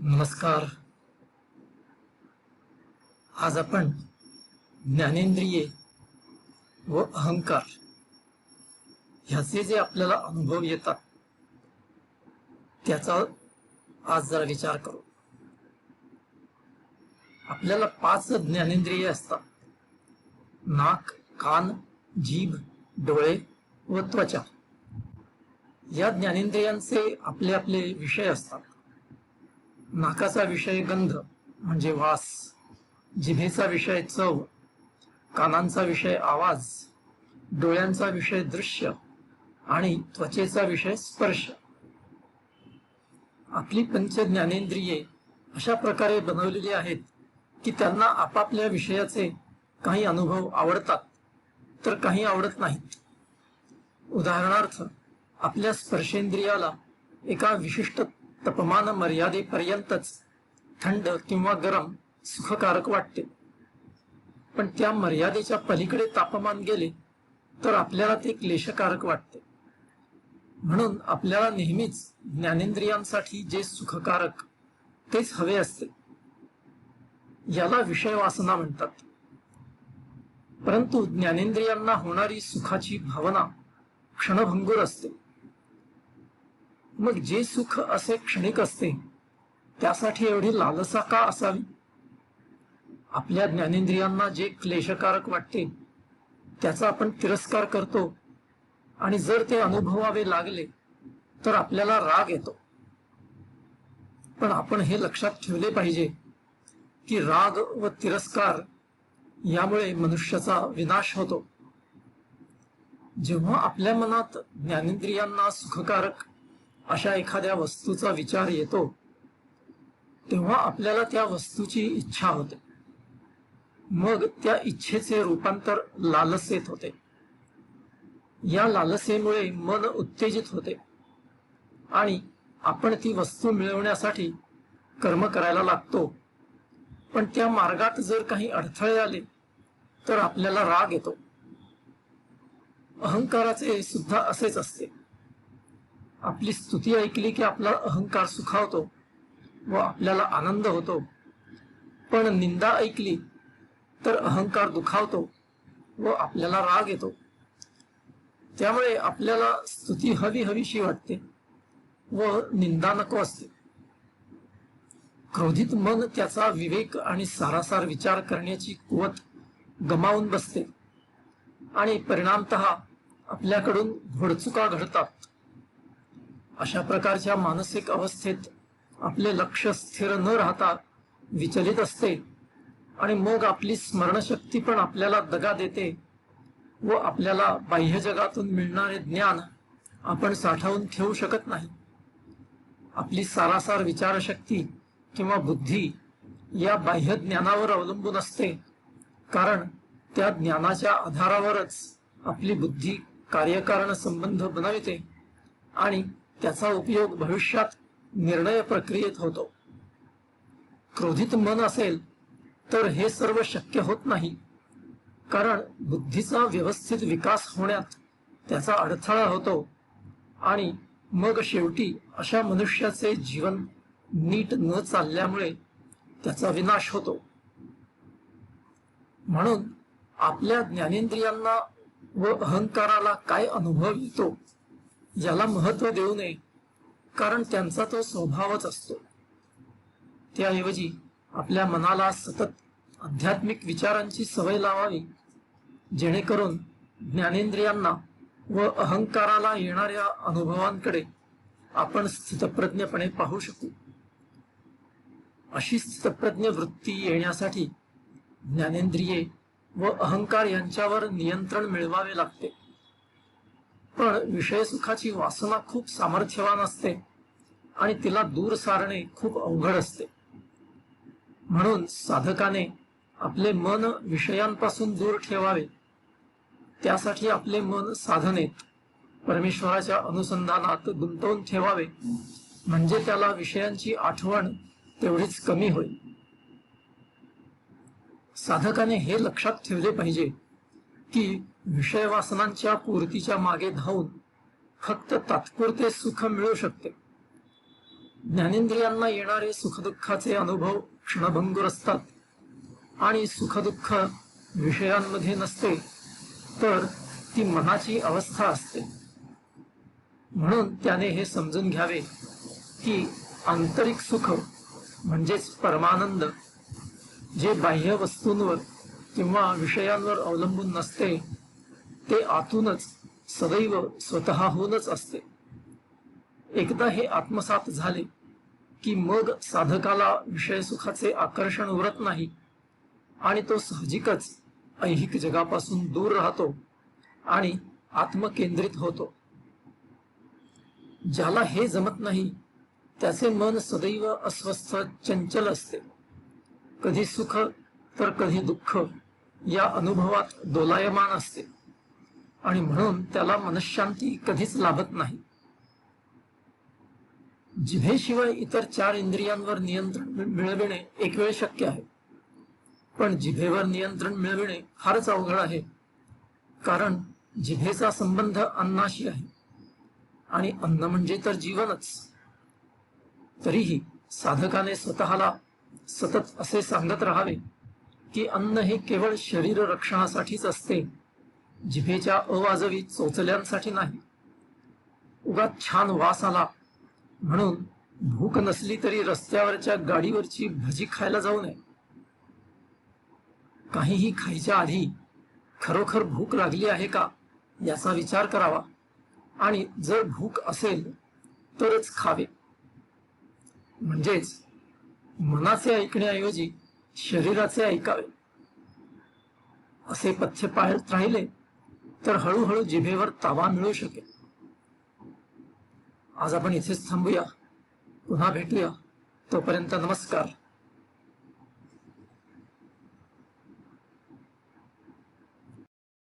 नमस्कार. आज आपण ज्ञानेंद्रिये व अहंकार ह्याचे जे आपल्याला अनुभव येतात त्याचा आज जरा विचार करू. आपल्याला 5 ज्ञानेंद्रिये असतात: नाक, कान, जीभ, डोळे व त्वचा. या ज्ञानेंद्रियांचे आपले आपले विषय असतात. नाकाचा विषय गंध म्हणजे वास, जिभेचा विषय चव, कानांचा विषय आवाज, डोळ्यांचा विषय दृश्य आणि त्वचेचा विषय स्पर्श. आपली पंच ज्ञानेंद्रिये अशा प्रकारे बनवलेली आहेत की त्यांना आपापल्या विषयाचे काही अनुभव आवडतात तर काही आवडत नाहीत. उदाहरणार्थ, आपल्या स्पर्शेंद्रियाला एका विशिष्ट तापमान मर्यादेपर्यंतच थंड किंवा गरम सुखकारक वाटते, पण त्या मर्यादेच्या पलीकडे तापमान गेले तर आपल्याला ते क्लेशकारक वाटते. म्हणून आपल्याला नेहमीच ज्ञानेंद्रियांसाठी जे सुखकारक तेच हवे असते. याला विषय वासना म्हणतात. परंतु ज्ञानेंद्रियांना होणारी सुखाची भावना क्षणभंगुर असते. मग जे सुख असे क्षणिक असते त्यासाठी एवढी लालसा का असावी? आपल्या ज्ञानेंद्रियांना जे क्लेशकारक वाटते त्याचा आपण तिरस्कार करतो आणि जर ते अनुभवावे लागले तर आपल्याला राग येतो. पण आपण हे लक्षात ठेवले पाहिजे की राग व तिरस्कार यामुळे मनुष्याचा विनाश होतो. जेव्हा आपल्या मनात ज्ञानेंद्रियांना सुखकारक अशा एखाद्या वस्तूचा विचार येतो तेव्हा आपल्याला त्या वस्तूची इच्छा होते. मग त्या इच्छेचे रूपांतर लालसेत होते. या लालसेमुळे मन उत्तेजित होते आणि आपण ती वस्तू मिळवण्यासाठी कर्म करायला लागतो. पण त्या मार्गात जर काही अडथळे आले तर आपल्याला राग येतो. अहंकाराचे सुद्धा असेच असते. आपली स्तुती ऐकली की आपला अहंकार सुखावतो व आपल्याला आनंद होतो, पण निंदा ऐकली तर अहंकार दुखावतो व आपल्याला राग येतो. त्यामुळे आपल्याला स्तुती हवीशी वाटते व निंदा नको असते. क्रोधित मन त्याचा विवेक आणि सारासार विचार करण्याची कुवत गमावून बसते आणि परिणामतः आपल्याकडून घोडचुका घडतात. अशा प्रकारच्या मानसिक अवस्थेत आपले लक्ष स्थिर न राहता विचलित असते आणि मग आपली स्मरणशक्ती पण आपल्याला दगा देते व आपल्याला बाह्य जगातून मिळणारे ज्ञान आपण साठवून ठेवू शकत नाही. आपली सारासार विचारशक्ती किंवा बुद्धी या बाह्य ज्ञानावर अवलंबून असते, कारण त्या ज्ञानाच्या आधारावरच आपली बुद्धी कार्यकारण संबंध बनविते आणि त्याचा उपयोग भविष्यात निर्णय प्रक्रियेत होतो. क्रोधित मन असेल तर हे सर्व शक्य होत नाही, कारण बुद्धीचा व्यवस्थित विकास होण्यात त्याचा अडथळा होतो आणि मग शेवटी अशा मनुष्याचे जीवन नीट न चालल्यामुळे त्याचा विनाश होतो. म्हणून आपल्या ज्ञानेंद्रियांना व अहंकाराला काय अनुभव येतो याला महत्व देऊ नये, कारण त्यांचा तो स्वभावच असतो. त्याऐवजी आपल्या मनाला सतत आध्यात्मिक विचारांची सवय लावावी, जेणेकरून ज्ञानेंद्रियांना व अहंकाराला येणाऱ्या अनुभवांकडे आपण स्थितप्रज्ञपणे पाहू शकू. अशी स्थितप्रज्ञ वृत्ती येण्यासाठी ज्ञानेंद्रिये व अहंकार यांच्यावर नियंत्रण मिळवावे लागते. पण विषयसुखाची वासना खूप सामर्थ्यवान असते आणि तिला दूर सारणे खूप अवघड असते. म्हणून साधकाने आपले मन विषयांपासून दूर ठेवावे. त्यासाठी आपले मन साधनेत परमेश्वराच्या अनुसंधानात गुंतवून ठेवावे, म्हणजे त्याला विषयांची आठवण तेवढीच कमी होईल. साधकाने हे लक्षात ठेवले पाहिजे की विषय वासनांच्या पूर्तीच्या मागे धावून फक्त तात्पुरते सुख मिळू शकते. ज्ञानेंद्रियांना येणारे सुखदुःखाचे अनुभव क्षणभंगुर असतात आणि सुखदुःख विषयांमध्ये नसते, तर ती मनाची अवस्था असते. म्हणून त्याने हे समजून घ्यावे की आंतरिक सुख म्हणजेच परमानंद, जे बाह्य वस्तूंवर किंवा विषयांवर अवलंबून नसते, ते आतूनच सदैव स्वतःहूनच असते. एकदा हे आत्मसात झाले की मग साधकाला विषय सुखाचे आकर्षण उरत नाही आणि तो साहजिकच ऐहिक जगापासून दूर राहतो आणि आत्मकेंद्रित होतो. ज्याला हे जमत नाही त्याचे मन सदैव अस्वस्थ चंचल असते. कधी सुख तर कधी दुःख या अनुभवात दोलायमान असते आणि म्हणून त्याला मनःशांती कधीच लाभत नाही. जिभेशिवाय इतर 4 इंद्रियांवर नियंत्रण मिळविणे एक वेळ शक्य आहे, पण जिभेवर नियंत्रण मिळविणे फारच अवघड आहे, कारण जिभेचा संबंध अन्नाशी आहे आणि अन्न म्हणजे तर जीवनच. तरीही साधकाने स्वतःला सतत असे सांगत राहावे की अन्न हे केवळ शरीर रक्षणासाठीच असते, जिभेच्या अवाजवी चोचल्यांसाठी नाही. उगाच छान वास आला म्हणून भूक नसली तरी रस्त्यावरच्या गाडीवरची भजी खायला जाऊ नये. काहीही खायच्या आधी खरोखर भूक लागली आहे का याचा विचार करावा आणि जर भूक असेल तरच खावे. म्हणजेच मनाचे ऐकण्याऐवजी शरीराचे ऐकावे. असे पथ्य पाळत राहिले तर हळूहळू जिभेवर ताबा मिळू शकेल. आज आपण इथेच थांबूया. पुन्हा भेटूया. तोपर्यंत नमस्कार.